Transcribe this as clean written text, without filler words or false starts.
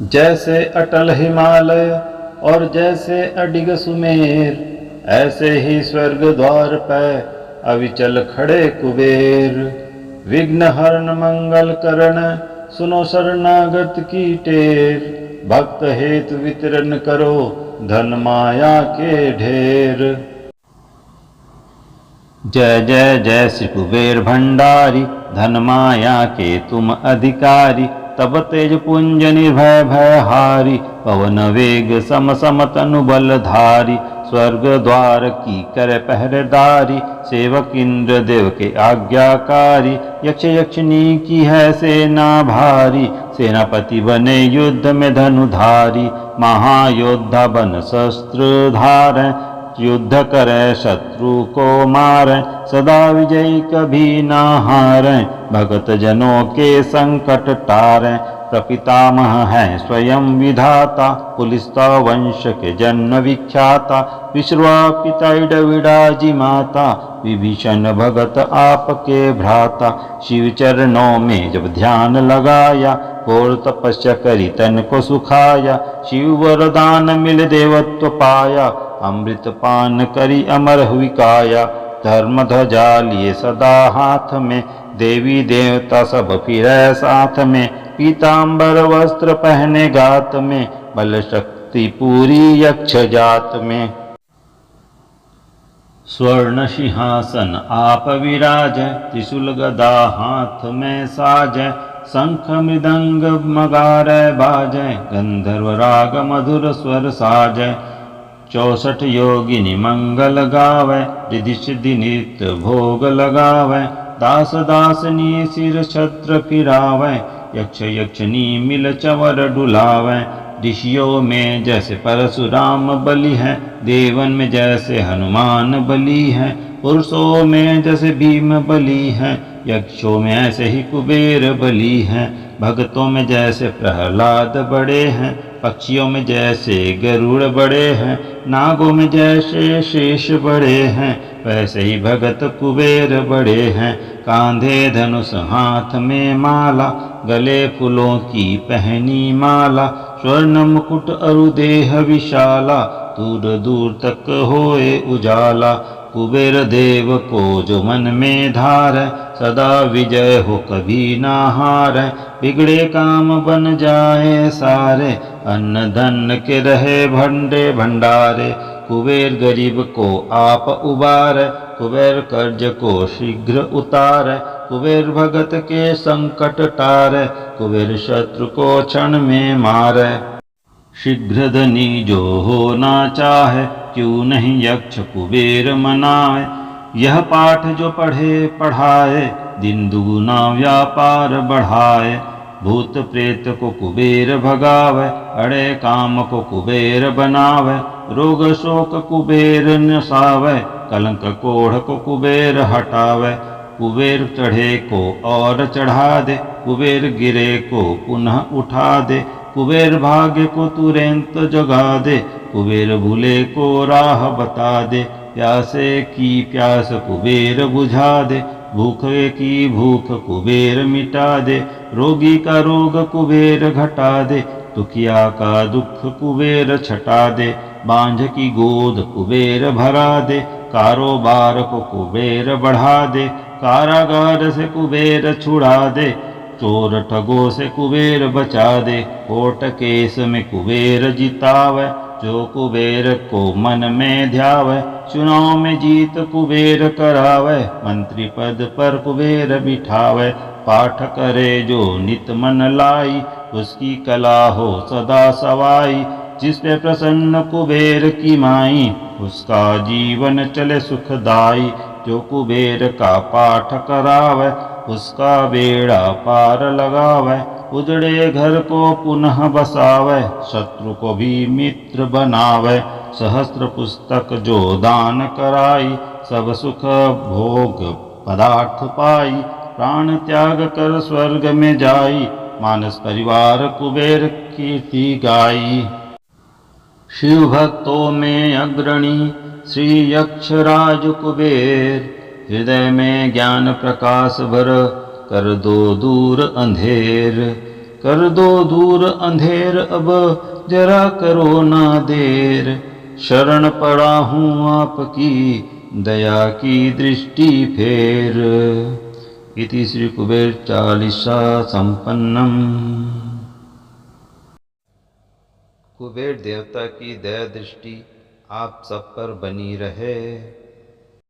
जैसे अटल हिमालय और जैसे अडिग सुमेर, ऐसे ही स्वर्ग द्वार पे अविचल खड़े कुबेर। विघ्न हरण मंगल करण, सुनो शरणागत की टेर। भक्त हेतु वितरण करो, धन माया के ढेर। जय जय जय श्री कुबेर भंडारी, धन माया के तुम अधिकारी। तब तेज पुंज निर्भय भयहारी, पवन वेग सम सम तनु बलधारी। स्वर्ग द्वार की कर पहरेदारी, सेवक इंद्र देव के आज्ञाकारी। यक्ष यक्षिणी की है सेना भारी, सेनापति बने युद्ध में धनुधारी। महायोद्धा बन शस्त्र धारें, युद्ध करे शत्रु को मारें। सदा विजयी कभी ना हारें, भगत जनों के संकट टारें। प्रपितामह हैं स्वयं विधाता, पुलिस्ता वंश के जन्म विख्याता। विश्वापिता विडाजी माता, विभीषण भगत आपके भ्राता। शिव चरणों में जब ध्यान लगाया, घोर तपस्या करी तन को सुखाया। शिव वरदान मिल देवत्व पाया, अमृत पान करी अमर हुई काया। धर्म ध्वजा लिए सदा हाथ में, देवी देवता सब फिरे साथ में। पीतांबर वस्त्र पहने गात में, बल शक्ति पूरी यक्ष जात में। स्वर्ण सिंहासन आप विराजै, त्रिशूल गदा हाथ में साजै। शंख मृदंग मगारै बाजै, गंधर्व राग मधुर स्वर साजै। 64 योगिनी मंगल गावै, रिधि सिद्धि नित्य भोग लगावै। दास दासनी सिर छत्र फिरावै, यक्ष यक्षिणी मिल चंवर डुलावै। ऋषियों में जैसे परशुराम बलि हैं, देवन में जैसे हनुमान बलि हैं। पुरुषों में जैसे भीम बलि हैं, यक्षों में ऐसे ही कुबेर बलि हैं। भक्तों में जैसे प्रहलाद बड़े हैं, पक्षियों में जैसे गरुड़ बड़े हैं। नागों में जैसे शेष बड़े हैं, वैसे ही भगत कुबेर बड़े हैं। कांधे धनुष हाथ में माला, गले फूलों की पहनी माला। स्वर्ण मुकुट अरु देह विशाला, दूर दूर तक होए उजाला। कुबेर देव को जो मन में धारै, सदा विजय हो कभी ना हारै। बिगड़े काम बन जाए सारे, अन्न धन के रहे भंडे भंडारे। कुबेर गरीब को आप उबारै, कुबेर कर्ज को शीघ्र उतारै। कुबेर भगत के संकट टारै, कुबेर शत्रु को क्षण में मारै। शीघ्र धनी जो होना चाहे, क्यों नहीं यक्ष कुबेर मनाए। यह पाठ जो पढ़े पढ़ाए, दिन दुगुना व्यापार बढ़ाए। भूत प्रेत को कुबेर भगावे, अड़े काम को कुबेर बनावे। रोग शोक कुबेर नसावे, कलंक कोढ़ को कुबेर हटावे। कुबेर चढ़े को और चढ़ा दे, कुबेर गिरे को पुनः उठा दे। कुबेर भाग्य को तुरंत जगा दे, कुबेर भूले को राह बता दे। प्यासे की प्यास कुबेर बुझा दे, भूखे की भूख कुबेर मिटा दे। रोगी का रोग कुबेर घटा दे, दुखिया का दुख कुबेर छटा दे। बांझ की गोद कुबेर भरा दे, कारोबार को कुबेर बढ़ा दे। कारागार से कुबेर छुड़ा दे, चोर ठगों से कुबेर बचा दे। कोर्ट केस में कुबेर जितावे, जो कुबेर को मन में ध्यावे। चुनाव में जीत कुबेर करावे, मंत्री पद पर कुबेर बिठावे। पाठ करे जो नित मन लाई, उसकी कला हो सदा सवाई। जिस पे प्रसन्न कुबेर की माई, उसका जीवन चले सुखदाई। जो कुबेर का पाठ करावे, उसका बेड़ा पार लगावे। उजड़े घर को पुनः बसावे, शत्रु को भी मित्र बनावे। सहस्त्र पुस्तक जो दान कराई, सब सुख भोग पदार्थ पाई। प्राण त्याग कर स्वर्ग में जाई, मानस परिवार कुबेर कीर्ति गाई। शिव भक्तों में अग्रणी श्री यक्षराज कुबेर, हृदय में ज्ञान प्रकाश भर कर दो दूर अंधेर। कर दो दूर अंधेर अब जरा करो ना देर। शरण पड़ा हूँ आपकी दया की दृष्टि फेर। इति श्री कुबेर चालीसा संपन्नम। कुबेर देवता की दया दृष्टि आप सब पर बनी रहे।